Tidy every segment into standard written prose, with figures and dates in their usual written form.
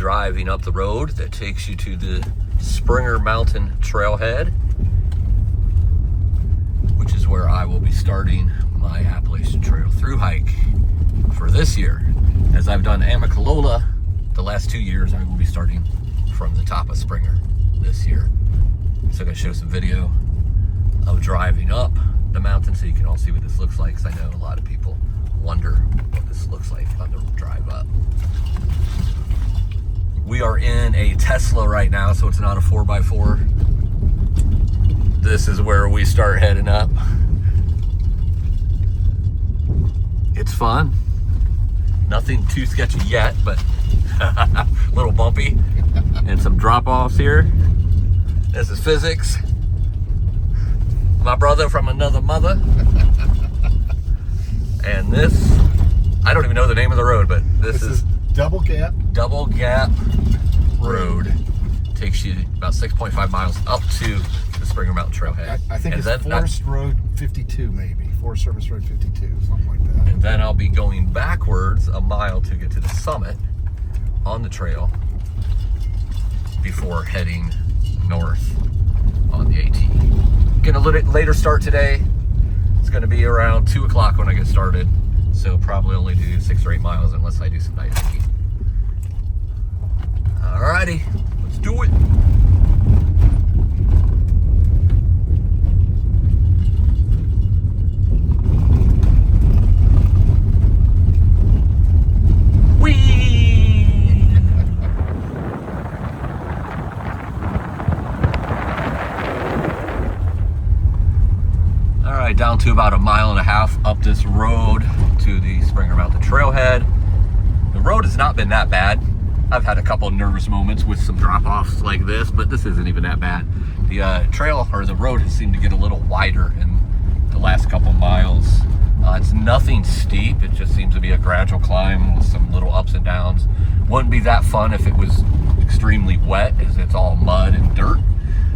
driving up the road that takes you to the Springer Mountain Trailhead, which is where I will be starting my Appalachian Trail through hike for this year. As I've done Amicalola the last 2 years, I will be starting from the top of Springer this year. So I'm going to show some video of driving up the mountain so you can all see what this looks like, because I know a lot of people wonder what this looks like on the drive up. We are in a Tesla right now, so it's not a 4x4. This is where we start heading up. It's fun. Nothing too sketchy yet, but a little bumpy. And some drop-offs here. This is Physics. My brother from another mother. And this, I don't even know the name of the road, but this is Double Gap Road. Takes you about 6.5 miles up to the Springer Mountain Trailhead. I think it's Forest Road 52, maybe. Forest Service Road 52, something like that. And then I'll be going backwards a mile to get to the summit on the trail before heading north on the AT. Getting a little later start today. It's going to be around 2 o'clock when I get started. So probably only do 6 or 8 miles unless I do some night hiking. Alrighty, let's do it. Alright, down to about 1.5 miles up this road to the Springer Mountain Trailhead. The road has not been that bad. I've had a couple of nervous moments with some drop-offs like this, but this isn't even that bad. The trail, or the road, has seemed to get a little wider in the last couple miles. It's nothing steep. It just seems to be a gradual climb with some little ups and downs. Wouldn't be that fun if it was extremely wet, as it's all mud and dirt.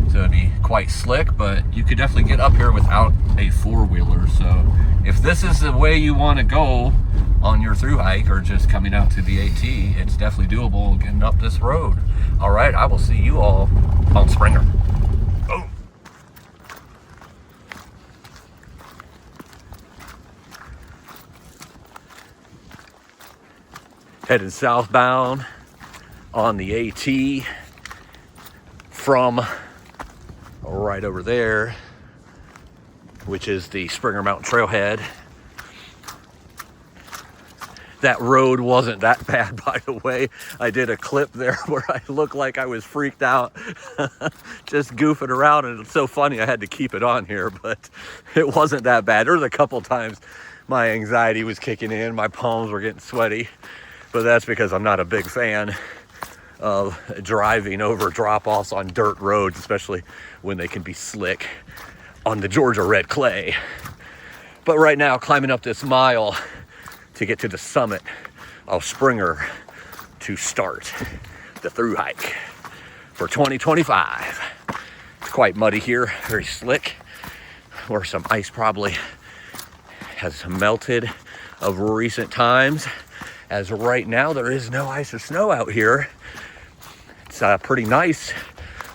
So it'd be quite slick, but you could definitely get up here without a four-wheeler. So if this is the way you want to go on your through hike or just coming out to the AT, it's definitely doable getting up this road. All right, I will see you all on Springer. Boom. Headed southbound on the AT from right over there, which is the Springer Mountain Trailhead. That road wasn't that bad, by the way. I did a clip there where I looked like I was freaked out, just goofing around, and it's so funny I had to keep it on here, but it wasn't that bad. There was a couple times my anxiety was kicking in, my palms were getting sweaty, but that's because I'm not a big fan of driving over drop-offs on dirt roads, especially when they can be slick on the Georgia red clay. But right now, climbing up this mile to get to the summit of Springer to start the through hike for 2025. It's quite muddy here, very slick, where some ice probably has melted of recent times. As of right now, there is no ice or snow out here. It's pretty nice,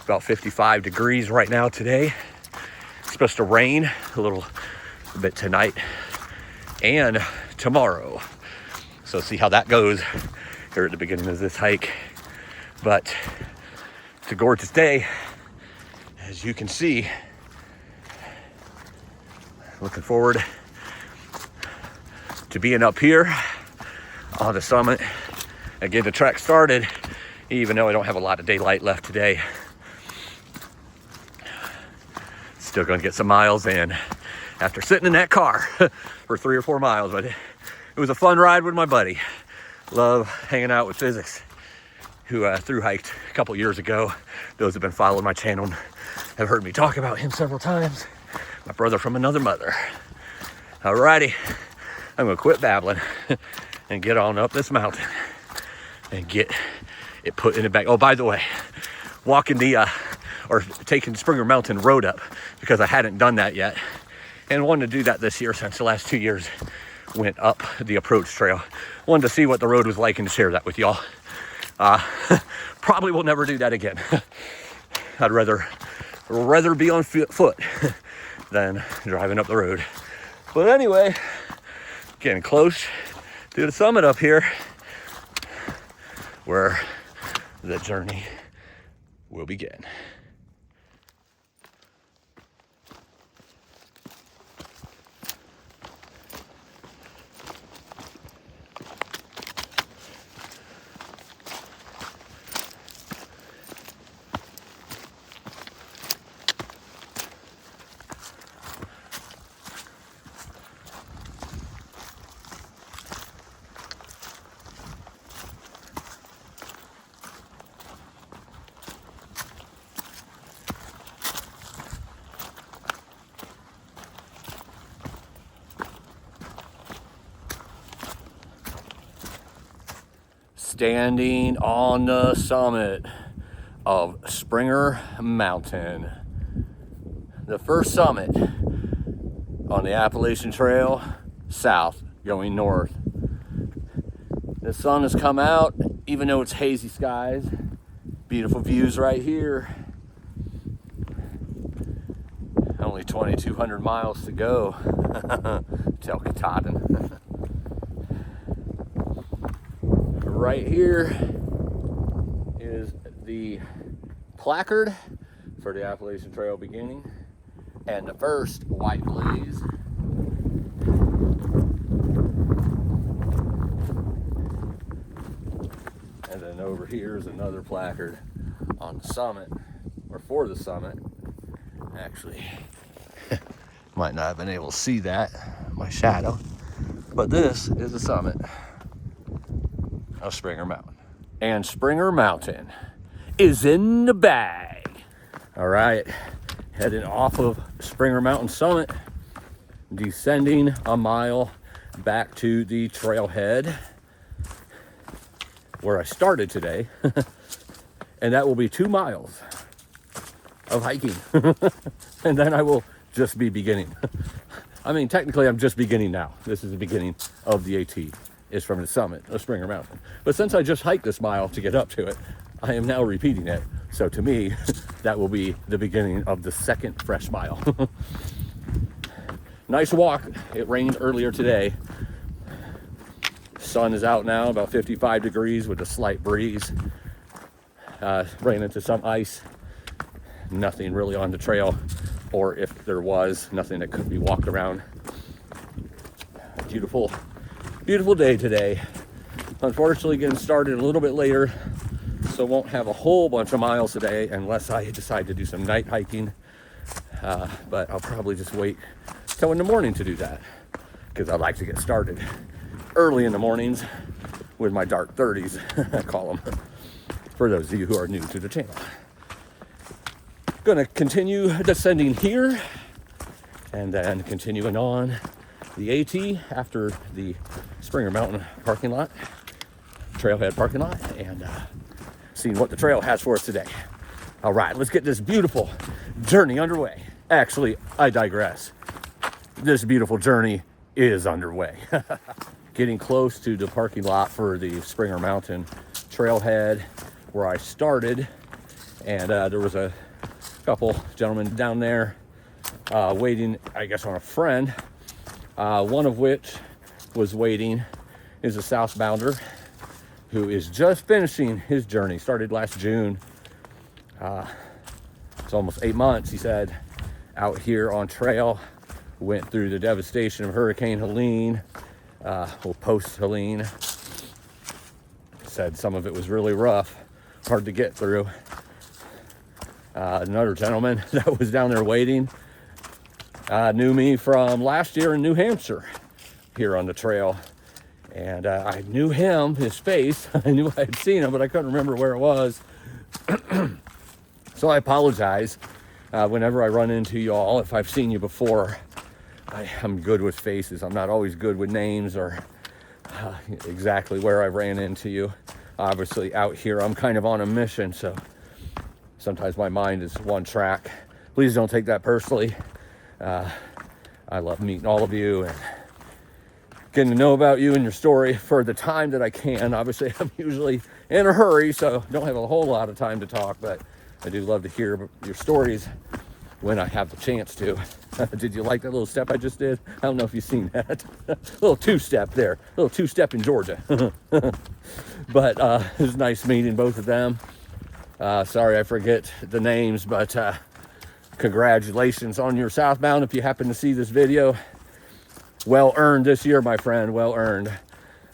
about 55 degrees right now today. It's supposed to rain a bit tonight and tomorrow. So see how that goes here at the beginning of this hike. But it's a gorgeous day, as you can see. Looking forward to being up here on the summit and get the trek started, even though I don't have a lot of daylight left today. Still gonna get some miles in after sitting in that car for 3 or 4 miles, but it was a fun ride with my buddy. Love hanging out with Physics, who thru-hiked a couple years ago. Those who've been following my channel have heard me talk about him several times. My brother from another mother. Alrighty, I'm gonna quit babbling and get on up this mountain and get it put in the bag. Oh, by the way, walking or taking Springer Mountain Road up, because I hadn't done that yet and wanted to do that this year since the last 2 years went up the approach trail. Wanted to see what the road was like and to share that with y'all. Probably will never do that again. I'd rather be on foot than driving up the road. But anyway, getting close to the summit up here, where the journey will begin. Standing on the summit of Springer Mountain, the first summit on the Appalachian Trail, south going north. The sun has come out, even though it's hazy skies. Beautiful views right here. Only 2,200 miles to go till Katahdin. Right here is the placard for the Appalachian Trail beginning and the first white blaze. And then over here is another placard on the summit, or for the summit. Actually, might not have been able to see that, my shadow, but this is the summit of Springer Mountain. And Springer Mountain is in the bag. All right, heading off of Springer Mountain summit, descending a mile back to the trailhead where I started today. And that will be 2 miles of hiking. And then I will just be beginning. I mean, technically I'm just beginning now. This is the beginning of the AT. Is from the summit of Springer Mountain. But since I just hiked this mile to get up to it, I am now repeating it. So to me, that will be the beginning of the second fresh mile. Nice walk. It rained earlier today. Sun is out now, about 55 degrees with a slight breeze. Ran into some ice. Nothing really on the trail, or if there was, nothing that could be walked around. Beautiful day today. Unfortunately, getting started a little bit later, so won't have a whole bunch of miles today unless I decide to do some night hiking. But I'll probably just wait till in the morning to do that, because I like to get started early in the mornings with my dark 30s, I call them, for those of you who are new to the channel. Gonna continue descending here and then continuing on the AT after the Springer Mountain parking lot, trailhead parking lot, and seeing what the trail has for us today. All right, let's get this beautiful journey underway. Actually, I digress. This beautiful journey is underway. Getting close to the parking lot for the Springer Mountain trailhead where I started, and there was a couple gentlemen down there waiting, I guess, on a friend. One of which was waiting is a southbounder who is just finishing his journey. Started last June. It's almost 8 months, he said, out here on trail. Went through the devastation of Hurricane Helene, or post-Helene. Said some of it was really rough, hard to get through. Another gentleman that was down there waiting knew me from last year in New Hampshire here on the trail. And I knew him, his face. I knew I had seen him, but I couldn't remember where it was. So I apologize whenever I run into y'all if I've seen you before. I'm good with faces. I'm not always good with names or exactly where I ran into you. Obviously out here I'm kind of on a mission, so sometimes my mind is one track. Please don't take that personally. I love meeting all of you, and getting to know about you and your story for the time that I can. Obviously, I'm usually in a hurry, so don't have a whole lot of time to talk, but I do love to hear your stories when I have the chance to. Did you like that little step I just did? I don't know if you've seen that. Little two-step there. Little two-step in Georgia. But it was nice meeting both of them. Sorry I forget the names, but congratulations on your southbound if you happen to see this video. Well earned this year, my friend. Well earned.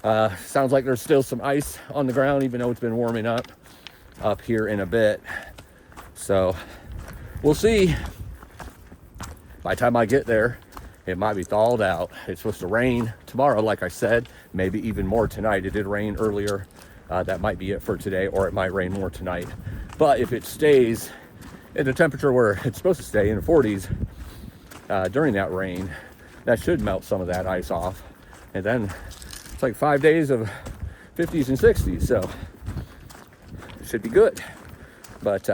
Sounds like there's still some ice on the ground, even though it's been warming up here in a bit. So we'll see. By the time I get there, it might be thawed out. It's supposed to rain tomorrow, like I said, maybe even more tonight. It did rain earlier. That might be it for today, or it might rain more tonight. But if it stays at a temperature where it's supposed to stay in the 40s during that rain, that should melt some of that ice off. And then it's like 5 days of 50s and 60s, so it should be good. But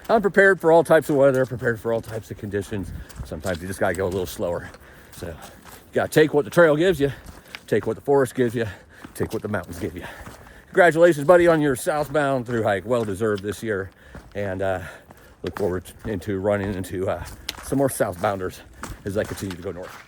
I'm prepared for all types of weather, prepared for all types of conditions. Sometimes you just gotta go a little slower. So you gotta take what the trail gives you, take what the forest gives you, take what the mountains give you. Congratulations, buddy, on your southbound through hike. Well deserved this year. And look forward into running into some more southbounders as I continue to go north.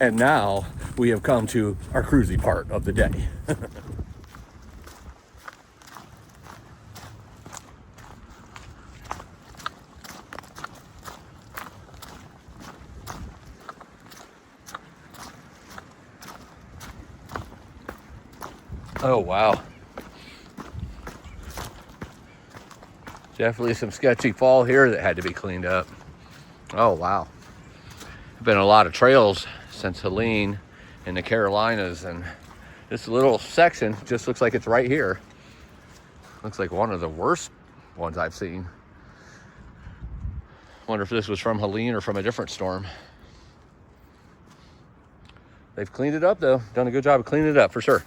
And now we have come to our cruisy part of the day. Oh, wow. Definitely some sketchy fall here that had to be cleaned up. Oh, wow. Been a lot of trails since Helene in the Carolinas, and this little section just looks like it's right here. Looks like one of the worst ones I've seen. Wonder if this was from Helene or from a different storm. They've cleaned it up though. Done a good job of cleaning it up for sure.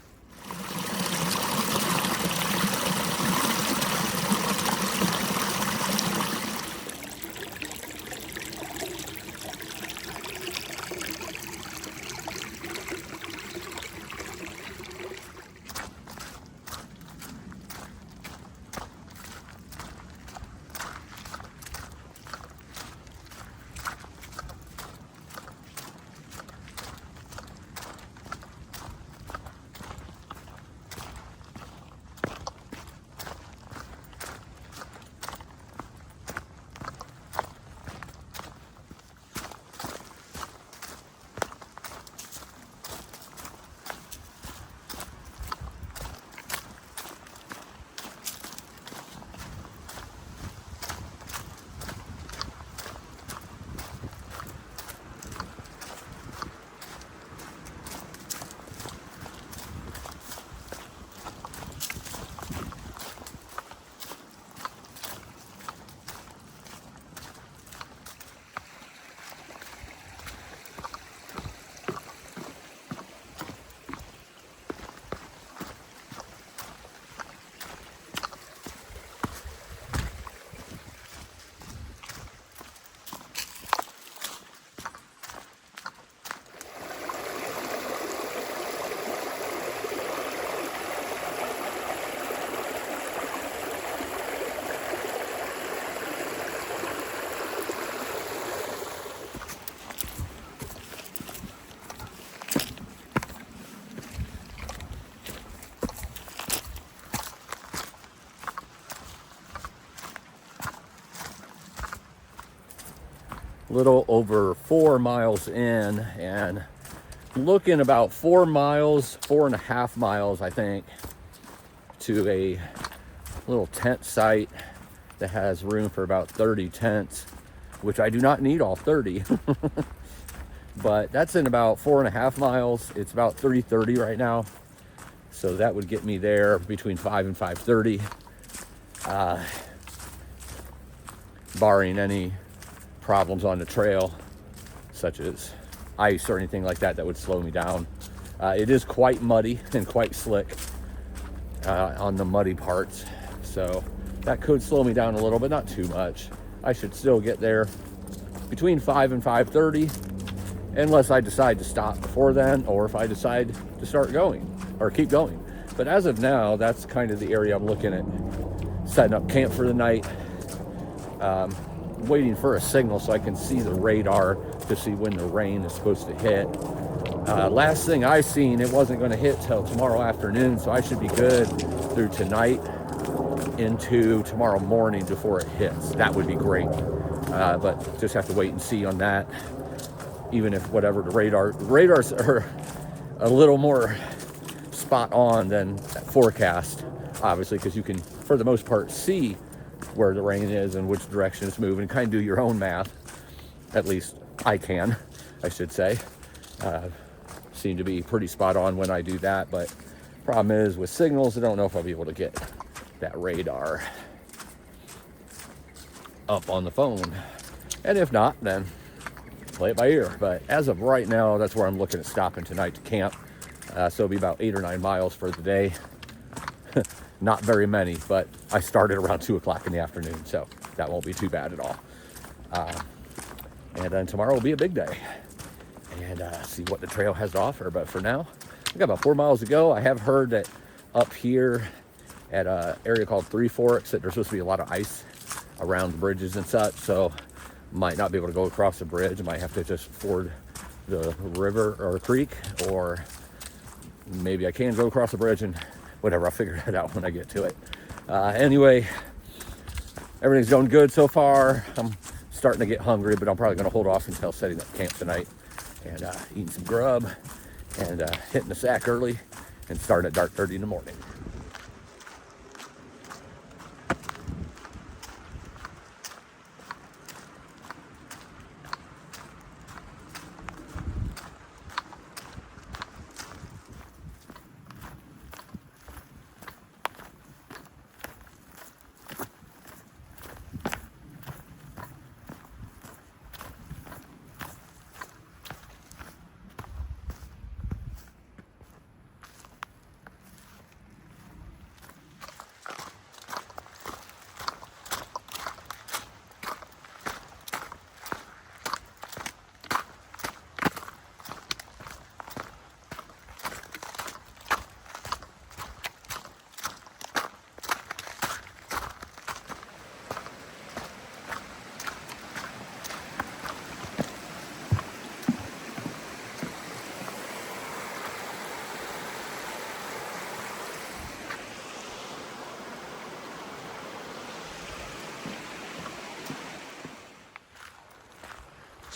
Little over 4 miles in, and looking about 4 miles, 4.5 miles, I think, to a little tent site that has room for about 30 tents, which I do not need all 30. But that's in about 4.5 miles. It's about 3:30 right now. So that would get me there between 5 and 5:30. Barring any problems on the trail, such as ice or anything like that, that would slow me down. It is quite muddy and quite slick on the muddy parts. So that could slow me down a little, but not too much. I should still get there between 5 and 5:30. Unless I decide to stop before then, or if I decide to start going or keep going. But as of now, that's kind of the area I'm looking at setting up camp for the night. Waiting for a signal so I can see the radar to see when the rain is supposed to hit. Last thing I seen, it wasn't going to hit till tomorrow afternoon, so I should be good through tonight into tomorrow morning before it hits. That would be great. But just have to wait and see on that. Even if whatever the radars are a little more spot on than forecast, obviously, because you can, for the most part, see where the rain is and which direction it's moving, and kind of do your own math. At least I can, I should say. Seem to be pretty spot on when I do that, but problem is with signals, I don't know if I'll be able to get that radar up on the phone. And if not, then play it by ear. But as of right now, that's where I'm looking at stopping tonight to camp. So it'll be about 8 or 9 miles for the day. Not very many, but I started around 2 o'clock in the afternoon, so that won't be too bad at all. And then tomorrow will be a big day, and see what the trail has to offer. But for now, I got about 4 miles to go. I have heard that up here at an area called Three Forks that there's supposed to be a lot of ice around the bridges and such, so might not be able to go across the bridge. I might have to just ford the river or creek, or maybe I can go across the bridge, and whatever, I'll figure it out when I get to it. Anyway, everything's going good so far. I'm starting to get hungry, but I'm probably going to hold off until setting up camp tonight and eating some grub and hitting the sack early and starting at dark 30 in the morning.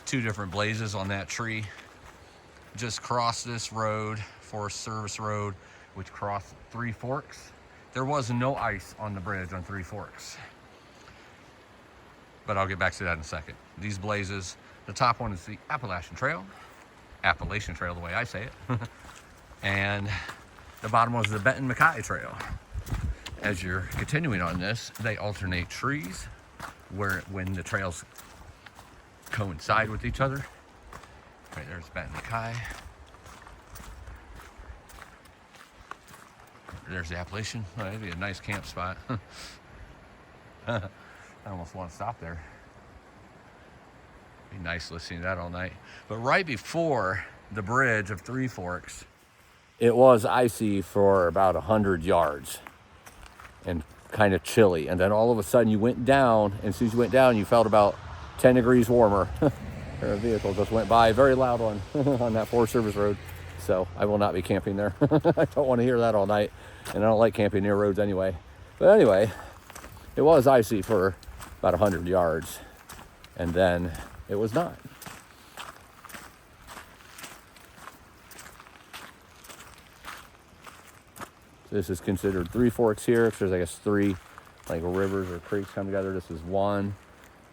Two different blazes on that tree. Just crossed this road, Forest Service Road, which crossed Three Forks. There was no ice on the bridge on Three Forks, but I'll get back to that in a second. These blazes, the top one is the Appalachian Trail the way I say it, and the bottom one is the Benton-MacKaye Trail. As you're continuing on this, they alternate trees when the trails coincide with each other. Right there's Benton-MacKaye. There's the Appalachian. Oh, that'd be a nice camp spot. I almost want to stop there. Be nice listening to that all night. But right before the bridge of Three Forks, it was icy for about 100 yards and kind of chilly. And then all of a sudden you went down, and as soon as you went down, you felt about 10 degrees warmer. A vehicle just went by, very loud one, on that Forest Service Road. So I will not be camping there. I don't want to hear that all night, and I don't like camping near roads anyway. But anyway, it was icy for about 100 yards, and then it was not. This is considered Three Forks here, because there's, I guess, three like rivers or creeks come together. This is one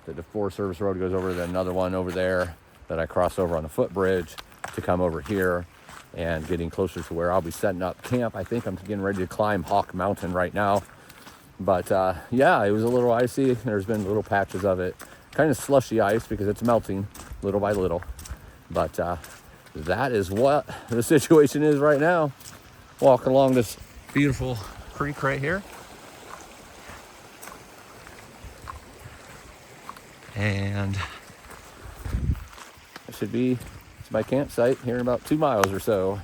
that the Forest Service Road goes over, then another one over there that I cross over on the footbridge to come over here and getting closer to where I'll be setting up camp. I think I'm getting ready to climb Hawk Mountain right now. But yeah, it was a little icy. There's been little patches of it. Kind of slushy ice because it's melting little by little. But that is what the situation is right now. Walking along this beautiful creek right here. And it should be, it's my campsite here in about 2 miles or so.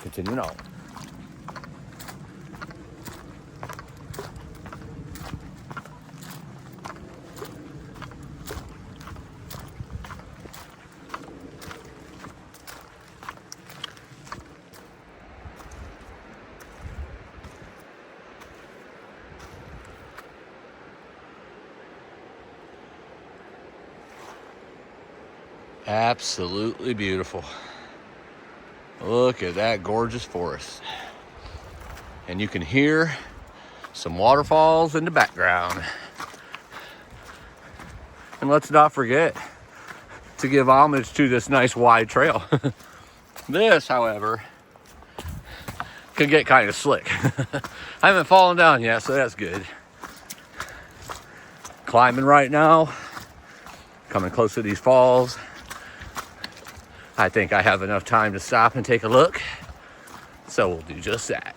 Continuing on. Absolutely beautiful. Look at that gorgeous forest. And you can hear some waterfalls in the background. And let's not forget to give homage to this nice wide trail. This, however, can get kind of slick. I haven't fallen down yet, so that's good. Climbing right now, coming close to these falls. I think I have enough time to stop and take a look, so we'll do just that.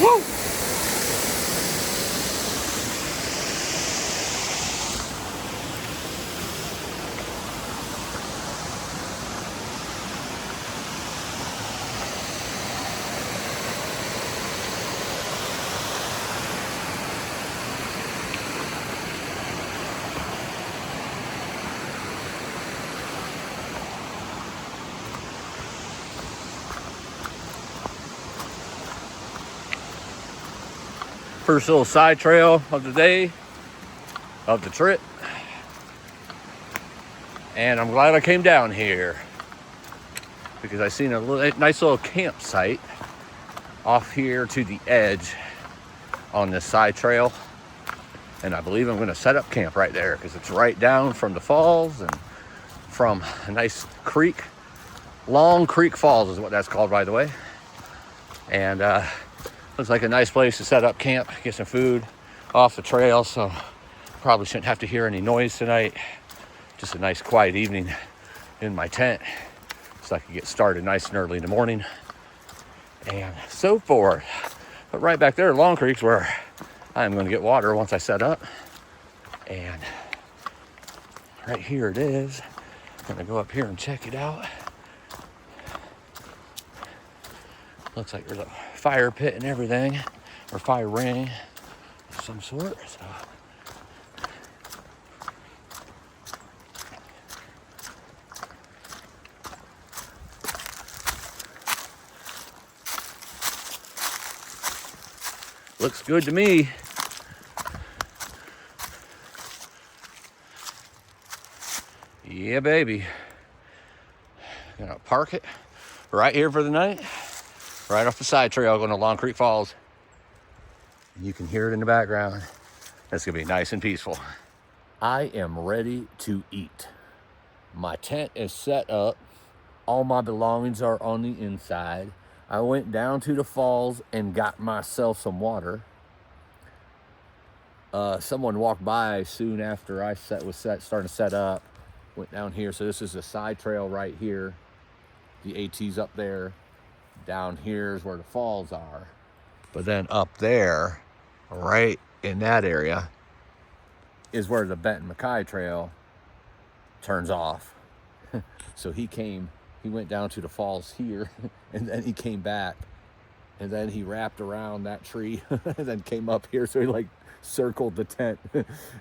Woo! First little side trail of the day, of the trip. And I'm glad I came down here because I seen a nice little campsite off here to the edge on this side trail. And I believe I'm gonna set up camp right there because it's right down from the falls and from a nice creek. Long Creek Falls is what that's called, by the way. And looks like a nice place to set up camp, get some food off the trail, so probably shouldn't have to hear any noise tonight. Just a nice quiet evening in my tent so I can get started nice and early in the morning and so forth. But right back there, Long Creek's where I'm going to get water once I set up. And right here it is. I'm going to go up here and check it out. Looks like there's a fire pit and everything, or fire ring of some sort. So. Looks good to me. Yeah, baby. Gonna park it right here for the night. Right off the side trail going to Long Creek Falls. You can hear it in the background. It's gonna be nice and peaceful. I am ready to eat. My tent is set up All my belongings are on the inside. I went down to the falls and got myself some water. Someone walked by soon after I starting to set up. Went down here. So this is a side trail right here. The AT's up there. Down here is where the falls are. But then up there, right in that area, is where the Benton MacKay Trail turns off. So he went down to the falls here, and then he came back, and then he wrapped around that tree, and then came up here. So he like circled the tent,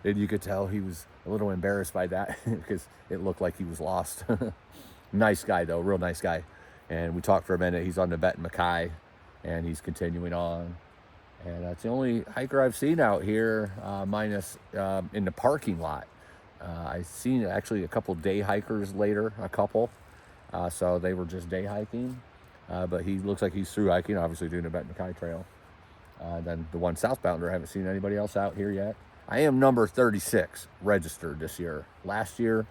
and you could tell he was a little embarrassed by that because it looked like he was lost. Nice guy though, real nice guy. And we talked for a minute. He's on the Benton MacKay, and he's continuing on. And that's the only hiker I've seen out here, minus in the parking lot. I've seen actually a couple day hikers later, so they were just day hiking. But he looks like he's through hiking, obviously doing the Benton MacKay Trail. Then the one southbounder, I haven't seen anybody else out here yet. I am number 36 registered this year. Last year,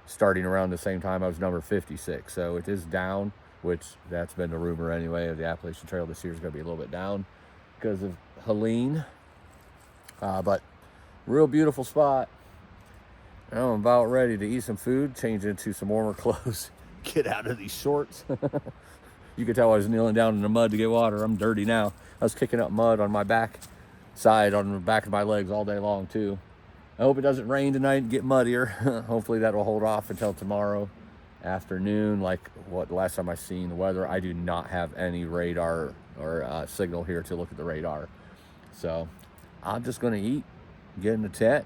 starting around the same time, I was number 56. So it is down, which that's been the rumor anyway of the Appalachian Trail this year is going to be a little bit down because of Helene. But real beautiful spot. Now I'm about ready to eat some food, change into some warmer clothes, get out of these shorts. You could tell I was kneeling down in the mud to get water. I'm dirty now. I was kicking up mud on my back side, on the back of my legs all day long too. I hope it doesn't rain tonight and get muddier. Hopefully that will hold off until tomorrow afternoon. Like the last time I seen the weather, I do not have any radar or signal here to look at the radar. So I'm just gonna eat, get in the tent,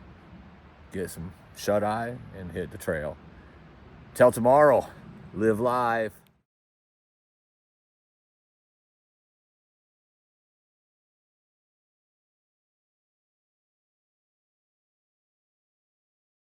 get some shut-eye, and hit the trail. Till tomorrow, live live.